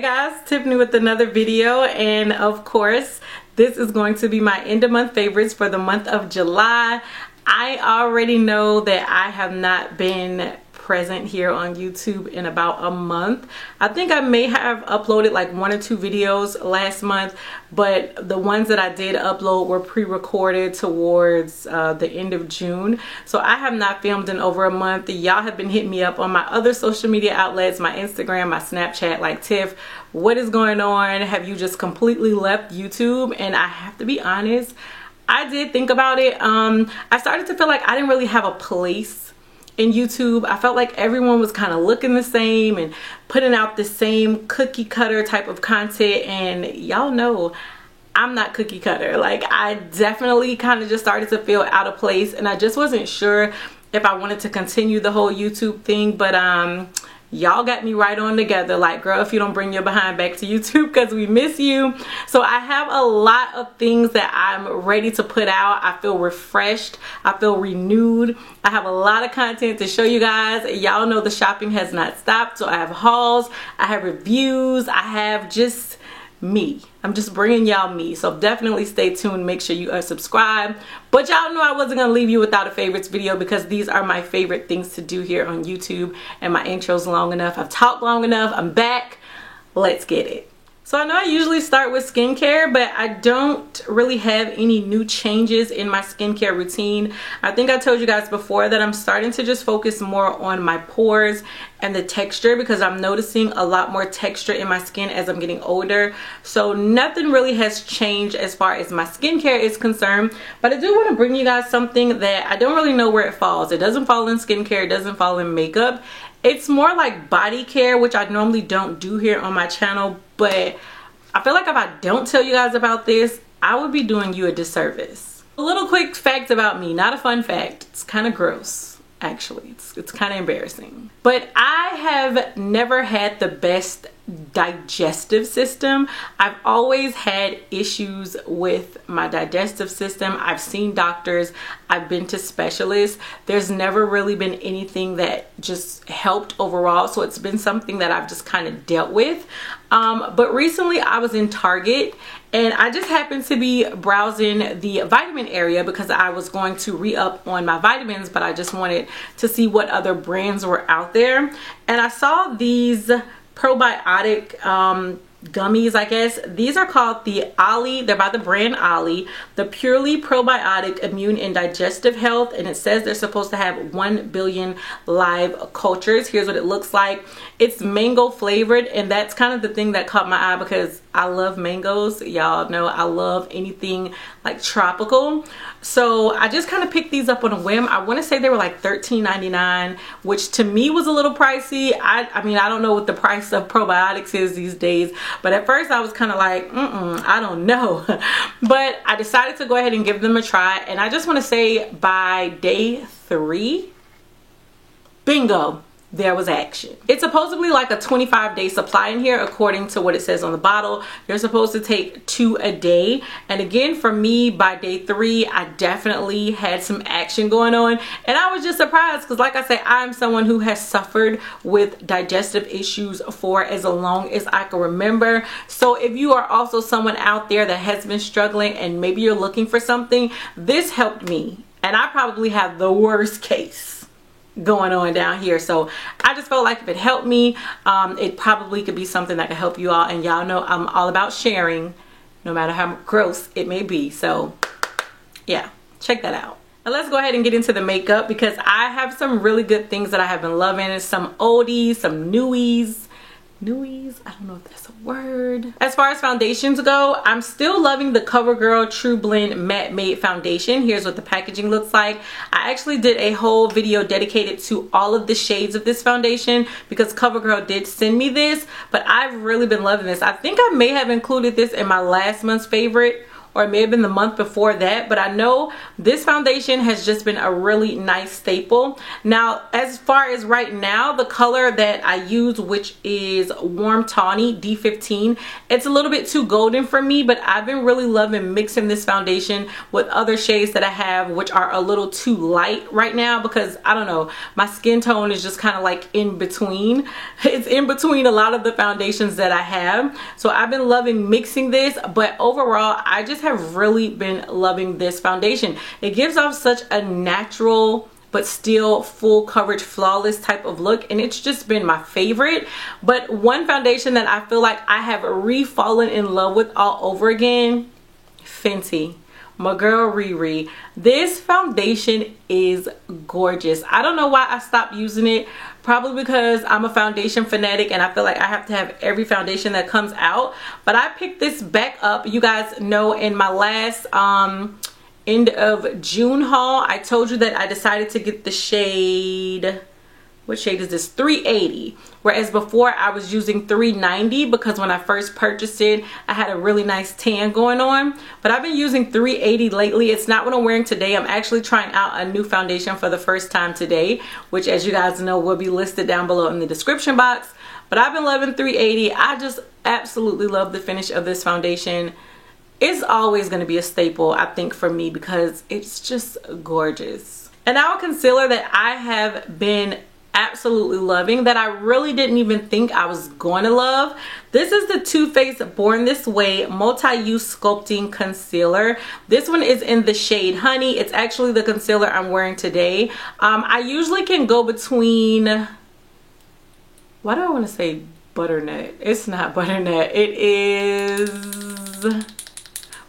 guys, Tiffany with another video, and of course this is going to be my end of month favorites for the month of July. I already know that I have not been present here on YouTube in about a month. I think I may have uploaded like 1 or 2 videos last month, but the ones that I did upload were pre-recorded towards the end of June. So I have not filmed in over a month. Y'all have been hitting me up on my other social media outlets, my Instagram, my Snapchat, like, Tiff, what is going on? Have you just completely left YouTube? And I have to be honest, I did think about it. I started to feel like I didn't really have a place in YouTube. I felt like everyone was kind of looking the same and putting out the same cookie cutter type of content, and y'all know I'm not cookie cutter. Like, I definitely kind of just started to feel out of place, and I just wasn't sure if I wanted to continue the whole YouTube thing, but y'all got me right on together, like, girl, if you don't bring your behind back to YouTube, because we miss you. So I have a lot of things that I'm ready to put out. I feel refreshed, I feel renewed. I have a lot of content to show you guys. Y'all know the shopping has not stopped, so I have hauls, I have reviews, I have just me. I'm just bringing y'all me, so definitely stay tuned. Make sure you are subscribed. But y'all know I wasn't gonna leave you without a favorites video, because these are my favorite things to do here on YouTube, and my intro's long enough. I've talked long enough. I'm back. Let's get it. So I know I usually start with skincare, but I don't really have any new changes in my skincare routine. I think I told you guys before that I'm starting to just focus more on my pores and the texture, because I'm noticing a lot more texture in my skin as I'm getting older. So nothing really has changed as far as my skincare is concerned, but I do want to bring you guys something that I don't really know where it falls. It doesn't fall in skincare, it doesn't fall in makeup. It's more like body care, which I normally don't do here on my channel, but I feel like if I don't tell you guys about this, I would be doing you a disservice. A little quick fact about me, not a fun fact. It's kind of gross, actually. It's kind of embarrassing. But I have never had the best digestive system. I've always had issues with my digestive system. I've seen doctors, I've been to specialists. There's never really been anything that just helped overall, so it's been something that I've just kind of dealt with. But recently I was in Target, and I just happened to be browsing the vitamin area because I was going to re-up on my vitamins, but I just wanted to see what other brands were out there. And I saw these probiotic gummies, I guess. These are called the Olly. They're by the brand Olly, the Purely Probiotic Immune and Digestive Health, and it says they're supposed to have 1 billion live cultures. Here's what it looks like. It's mango flavored, and that's kind of the thing that caught my eye because I love mangoes. Y'all know I love anything like tropical. So I just kind of picked these up on a whim. I want to say they were like $13.99, which to me was a little pricey. I mean, I don't know what the price of probiotics is these days, but at first I was kind of like, I don't know. But I decided to go ahead and give them a try, and I just want to say by day 3, bingo, there was action. It's supposedly like a 25-day supply in here, according to what it says on the bottle. You're supposed to take 2 a day. And again, for me, by day 3, I definitely had some action going on. And I was just surprised because, like I said, I'm someone who has suffered with digestive issues for as long as I can remember. So if you are also someone out there that has been struggling and maybe you're looking for something, this helped me. And I probably have the worst case going on down here, so I just felt like if it helped me, it probably could be something that could help you all. And y'all know I'm all about sharing, no matter how gross it may be. So yeah, check that out. Now let's go ahead and get into the makeup, because I have some really good things that I have been loving. Some oldies, some newies. I don't know if that's a word. As far as foundations go, I'm still loving the CoverGirl True Blend Matte Made Foundation. Here's what the packaging looks like. I actually did a whole video dedicated to all of the shades of this foundation because CoverGirl did send me this, but I've really been loving this. I think I may have included this in my last month's favorite, or it may have been the month before that, but I know this foundation has just been a really nice staple. Now, as far as right now, the color that I use, which is Warm Tawny D15, it's a little bit too golden for me, but I've been really loving mixing this foundation with other shades that I have, which are a little too light right now, because I don't know, my skin tone is just kind of like in between. It's in between a lot of the foundations that I have. So I've been loving mixing this, but overall I just have really been loving this foundation. It gives off such a natural but still full coverage, flawless type of look, and it's just been my favorite. But one foundation that I feel like I have re-fallen in love with all over again, Fenty. My girl Riri. This foundation is gorgeous. I don't know why I stopped using it. Probably because I'm a foundation fanatic and I feel like I have to have every foundation that comes out. But I picked this back up. You guys know in my last end of June haul, I told you that I decided to get the shade, what shade is this? 380. Whereas before I was using 390 because when I first purchased it, I had a really nice tan going on. But I've been using 380 lately. It's not what I'm wearing today. I'm actually trying out a new foundation for the first time today, which, as you guys know, will be listed down below in the description box. But I've been loving 380. I just absolutely love the finish of this foundation. It's always going to be a staple, I think, for me because it's just gorgeous. And now a concealer that I have been absolutely loving, that I really didn't even think I was going to love. This is the Too Faced Born This Way Multi-Use Sculpting Concealer. This one is in the shade Honey. It's actually the concealer I'm wearing today. I usually can go between, why do I want to say butternut? It's not butternut. It is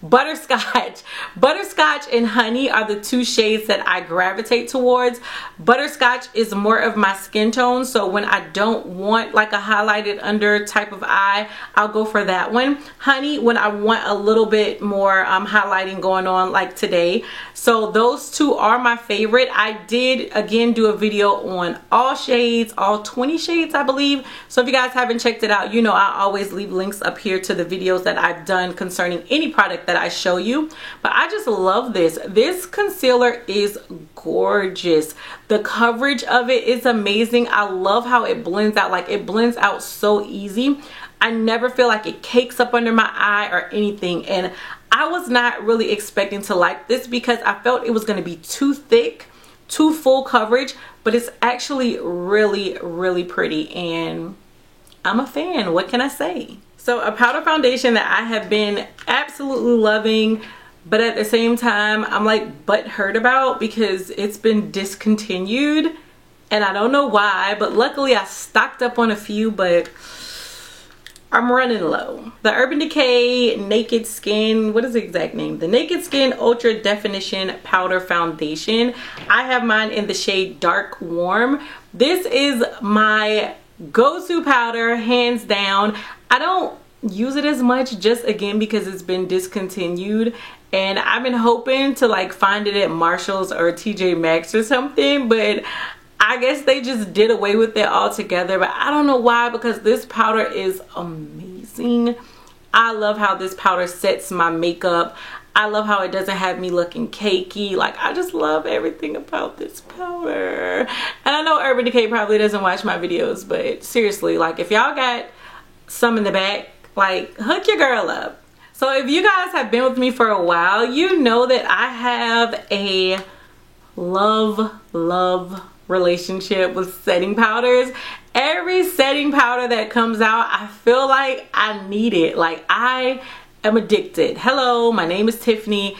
butterscotch. Butterscotch and honey are the two shades that I gravitate towards. Butterscotch is more of my skin tone, so when I don't want like a highlighted under type of eye, I'll go for that one. Honey, when I want a little bit more highlighting going on, like today. So those two are my favorite. I did again do a video on all shades, all 20 shades I believe. So if you guys haven't checked it out, you know I always leave links up here to the videos that I've done concerning any product that I show you. But I just love this. This concealer is gorgeous. The coverage of it is amazing. I love how it blends out. Like, it blends out so easy. I never feel like it cakes up under my eye or anything. And I was not really expecting to like this because I felt it was going to be too thick, too full coverage, but it's actually really, really pretty and I'm a fan. What can I say? So a powder foundation that I have been absolutely loving, but at the same time I'm like butthurt about because it's been discontinued and I don't know why, but luckily I stocked up on a few, but I'm running low. The Urban Decay Naked Skin, what is the exact name? The Naked Skin Ultra Definition Powder Foundation. I have mine in the shade Dark Warm. This is my go-to powder, hands down. I don't use it as much, just again because it's been discontinued, and I've been hoping to like find it at Marshall's or TJ Maxx or something, but I guess they just did away with it altogether. But I don't know why, because this powder is amazing. I love how this powder sets my makeup. I love how it doesn't have me looking cakey. Like, I just love everything about this powder. And I know Urban Decay probably doesn't watch my videos, but seriously, like, if y'all got some in the back, like, hook your girl up. So if you guys have been with me for a while, you know that I have a love relationship with setting powders. Every setting powder that comes out, I feel like I need it. Like, I am addicted. Hello, my name is Tiffany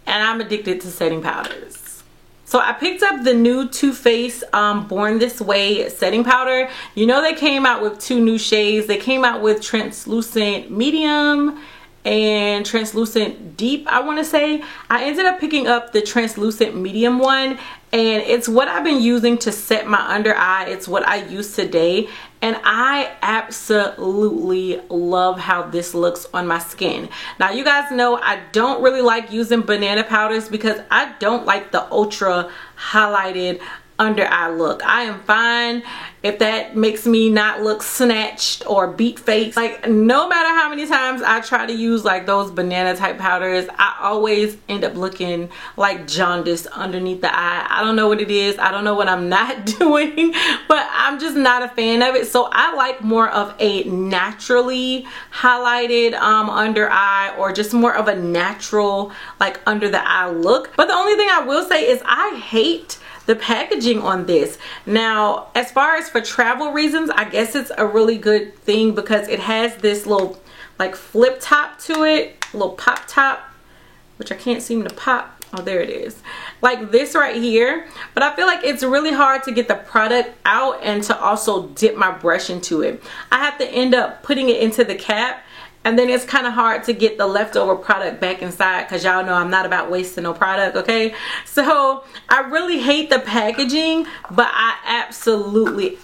and I'm addicted to setting powders. So I picked up the new Too Faced Born This Way setting powder. You know, they came out with two new shades. They came out with translucent medium and translucent deep, I want to say. I ended up picking up the translucent medium one, and it's what I've been using to set my under eye. It's what I use today, and I absolutely love how this looks on my skin. Now, you guys know I don't really like using banana powders because I don't like the ultra highlighted under eye look. I am fine if that makes me not look snatched or beat faced. Like, no matter how many times I try to use like those banana type powders, I always end up looking like jaundice underneath the eye. I don't know what it is. I don't know what I'm not doing, but I'm just not a fan of it. So I like more of a naturally highlighted under eye, or just more of a natural like under the eye look. But the only thing I will say is I hate the packaging on this. Now, as far as for travel reasons, I guess it's a really good thing because it has this little like flip top to it, a little pop top, which I can't seem to pop. Oh, there it is. Like this right here. But I feel like it's really hard to get the product out and to also dip my brush into it. I have to end up putting it into the cap, and then it's kind of hard to get the leftover product back inside, because y'all know I'm not about wasting no product, okay? So I really hate the packaging, but I absolutely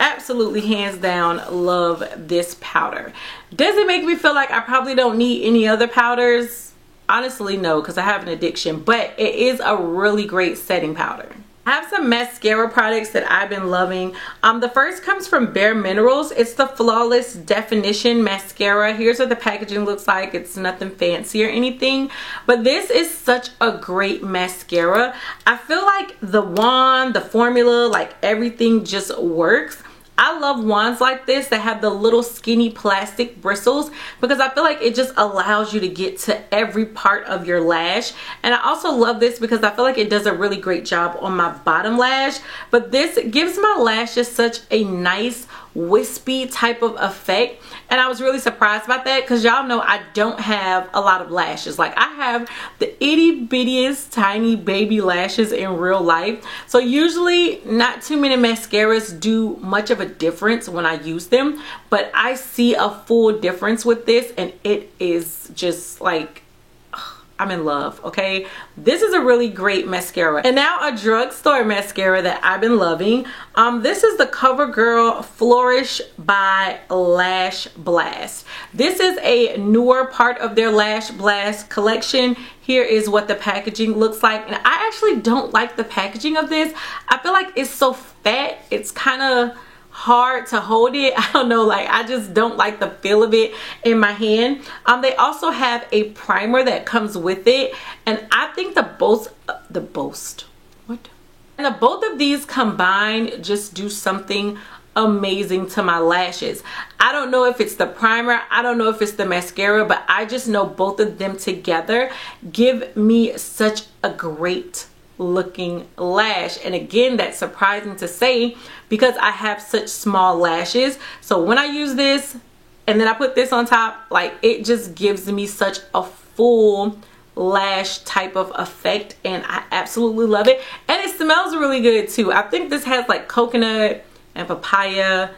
hands down love this powder. Does it make me feel like I probably don't need any other powders? Honestly, no, because I have an addiction, but it is a really great setting powder. I have some mascara products that I've been loving. The first comes from Bare Minerals. It's the Flawless Definition Mascara. Here's what the packaging looks like. It's nothing fancy or anything, but this is such a great mascara. I feel like the wand, the formula, like everything just works. I love wands like this that have the little skinny plastic bristles, because I feel like it just allows you to get to every part of your lash. And I also love this because I feel like it does a really great job on my bottom lash, but this gives my lashes such a nice wispy type of effect. And I was really surprised about that, because y'all know I don't have a lot of lashes. Like, I have the itty bittiest tiny baby lashes in real life, so usually not too many mascaras do much of a difference when I use them, but I see a full difference with this, and it is just like, I'm in love, okay? This is a really great mascara. And now a drugstore mascara that I've been loving. This is the CoverGirl Flourish by Lash Blast. This is a newer part of their Lash Blast collection. Here is what the packaging looks like. And I actually don't like the packaging of this. I feel like it's so fat. It's kind of hard to hold it. I don't know, like, I just don't like the feel of it in my hand. They also have a primer that comes with it, and I think the both of these combined just do something amazing to my lashes. I don't know if it's the primer, I don't know if it's the mascara, but I just know both of them together give me such a great looking lash. And again, that's surprising to say because I have such small lashes. So when I use this and then I put this on top, like, it just gives me such a full lash type of effect, and I absolutely love it. And it smells really good too. I think this has like coconut and papaya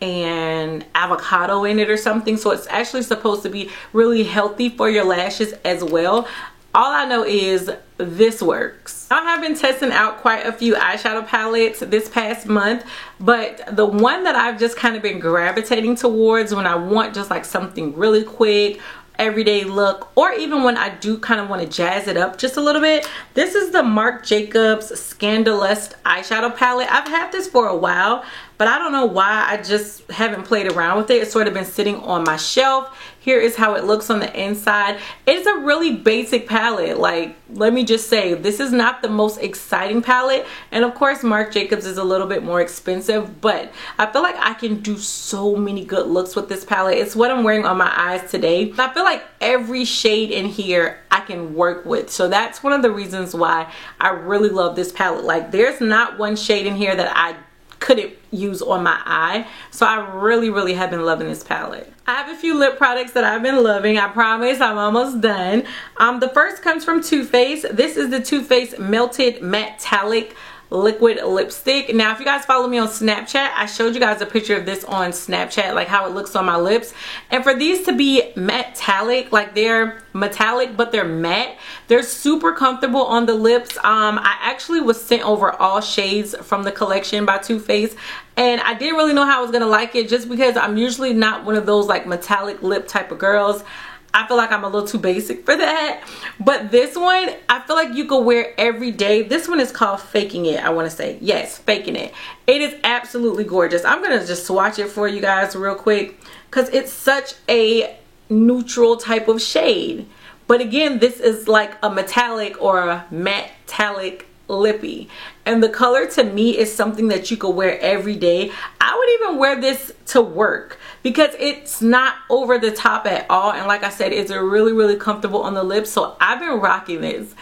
and avocado in it or something, so it's actually supposed to be really healthy for your lashes as well. All I know is this works. I have been testing out quite a few eyeshadow palettes this past month, but the one that I've just kind of been gravitating towards when I want just like something really quick, everyday look, or even when I do kind of want to jazz it up just a little bit, this is the Marc Jacobs Scandalust eyeshadow palette. I've had this for a while, but I don't know why I just haven't played around with it. It's sort of been sitting on my shelf. Here is how it looks on the inside. It's a really basic palette. Like, let me just say, this is not the most exciting palette, and of course Marc Jacobs is a little bit more expensive, but I feel like I can do so many good looks with this palette. It's what I'm wearing on my eyes today. I feel like every shade in here I can work with, so that's one of the reasons why I really love this palette. Like, there's not one shade in here that I couldn't use on my eye, so I really have been loving this palette. I have a few lip products that I've been loving. I promise I'm almost done. The first comes from Too Faced. This is the Too Faced Melted Mattalic liquid lipstick. Now, if you guys follow me on Snapchat, I showed you guys a picture of this on Snapchat, like how it looks on my lips. And for these to be metallic, like they're metallic but they're matte, they're super comfortable on the lips. I actually was sent over all shades from the collection by Too Faced, and I didn't really know how I was gonna like it, just because I'm usually not one of those like metallic lip type of girls. I feel like I'm a little too basic for that. But this one, I feel like you could wear every day. This one is called Faking It, I want to say. Yes, Faking It. It is absolutely gorgeous. I'm going to just swatch it for you guys real quick because it's such a neutral type of shade. But again, this is like a metallic or a metallic lippy, and the color to me is something that you could wear every day. I would even wear this to work because it's not over the top at all, and like I said, it's really comfortable on the lips. So I've been rocking this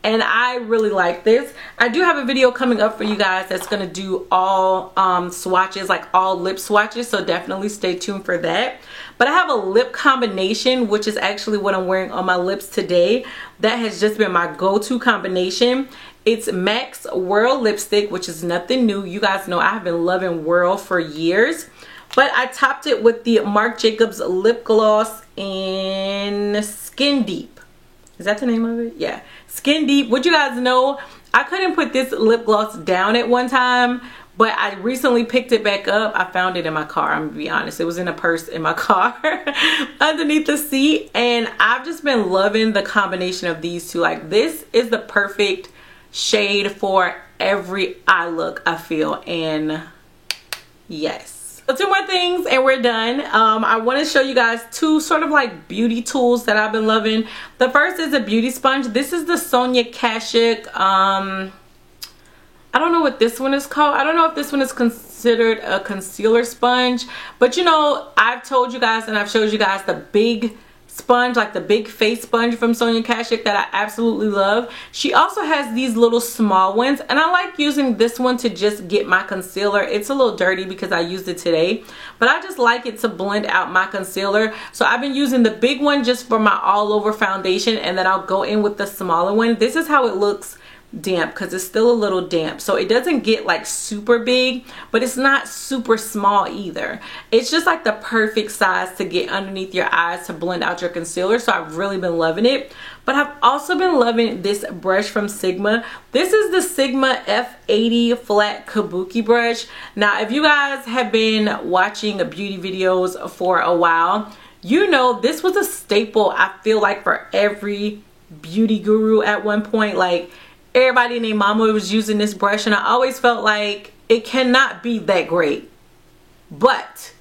and I really like this. I do have a video coming up for you guys that's gonna do all swatches, like all lip swatches, so definitely stay tuned for that. But I have a lip combination, which is actually what I'm wearing on my lips today. That has just been my go-to combination. It's MAC's Whirl lipstick, which is nothing new. You guys know I have been loving Whirl for years. But I topped it with the Marc Jacobs lip gloss in Skin Deep. Is that the name of it? Yeah, Skin Deep. Would you guys know, I couldn't put this lip gloss down at one time, but I recently picked it back up. I found it in my car, I'm gonna be honest. It was in a purse in my car underneath the seat, and I've just been loving the combination of these two. Like, this is the perfect shade for every eye look, I feel. And yes, so 2 more things and we're done. I want to show you guys 2 sort of like beauty tools that I've been loving. The first is a beauty sponge. This is the Sonia Kashuk. I don't know what this one is called. I don't know if this one is considered a concealer sponge, but you know, I've told you guys and I've showed you guys the big sponge, like the big face sponge from Sonia Kashuk that I absolutely love. She also has these little small ones, and I like using this one to just get my concealer. It's a little dirty because I used it today, but I just like it to blend out my concealer. So I've been using the big one just for my all over foundation, and then I'll go in with the smaller one. This is how it looks damp, because it's still a little damp, so it doesn't get like super big, but it's not super small either. It's just like the perfect size to get underneath your eyes to blend out your concealer. So I've really been loving it. But I've also been loving this brush from Sigma. This is the Sigma F80 flat kabuki brush. Now, if you guys have been watching beauty videos for a while, you know this was a staple, I feel like, for every beauty guru at one point. Like, everybody and their mama was using this brush, and I always felt like it cannot be that great, but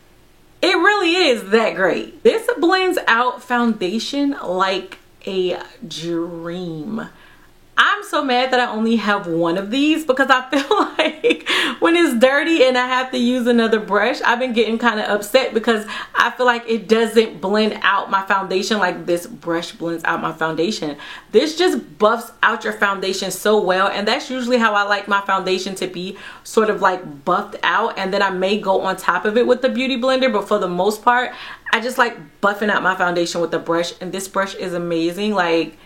it really is that great. This blends out foundation like a dream. I'm so mad that I only have one of these because I feel like when it's dirty and I have to use another brush, I've been getting kind of upset because I feel like it doesn't blend out my foundation like this brush blends out my foundation. This just buffs out your foundation so well, and that's usually how I like my foundation to be, sort of like buffed out, and then I may go on top of it with the beauty blender, but for the most part, I just like buffing out my foundation with the brush, and this brush is amazing. Like,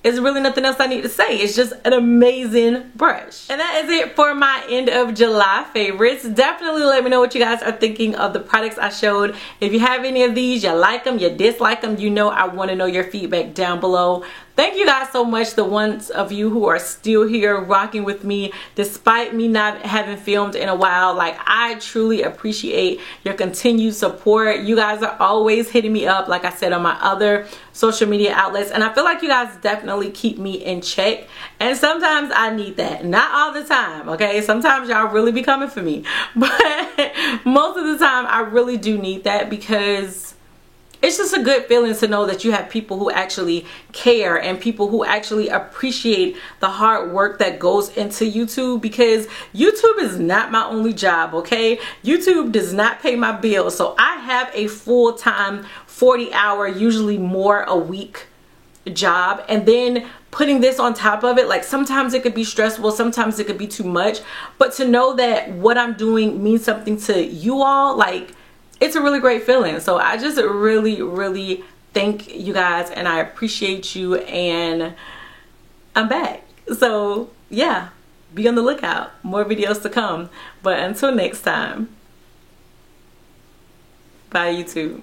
there's really nothing else I need to say. It's just an amazing brush. And that is it for my end of July favorites. Definitely let me know what you guys are thinking of the products I showed. If you have any of these, you like them, you dislike them, you know I want to know your feedback down below. Thank you guys so much, the ones of you who are still here rocking with me despite me not having filmed in a while. Like, I truly appreciate your continued support. You guys are always hitting me up, like I said, on my other social media outlets, and I feel like you guys definitely keep me in check, and sometimes I need that. Not all the time, okay? Sometimes y'all really be coming for me, but most of the time I really do need that, because it's just a good feeling to know that you have people who actually care and people who actually appreciate the hard work that goes into YouTube, because YouTube is not my only job, okay? YouTube does not pay my bills. So I have a full-time 40-hour, usually more a week job, and then putting this on top of it, like, sometimes it could be stressful, sometimes it could be too much, but to know that what I'm doing means something to you all, like, it's a really great feeling. So I just really thank you guys, and I appreciate you, and I'm back. So yeah, be on the lookout, more videos to come. But until next time, bye YouTube.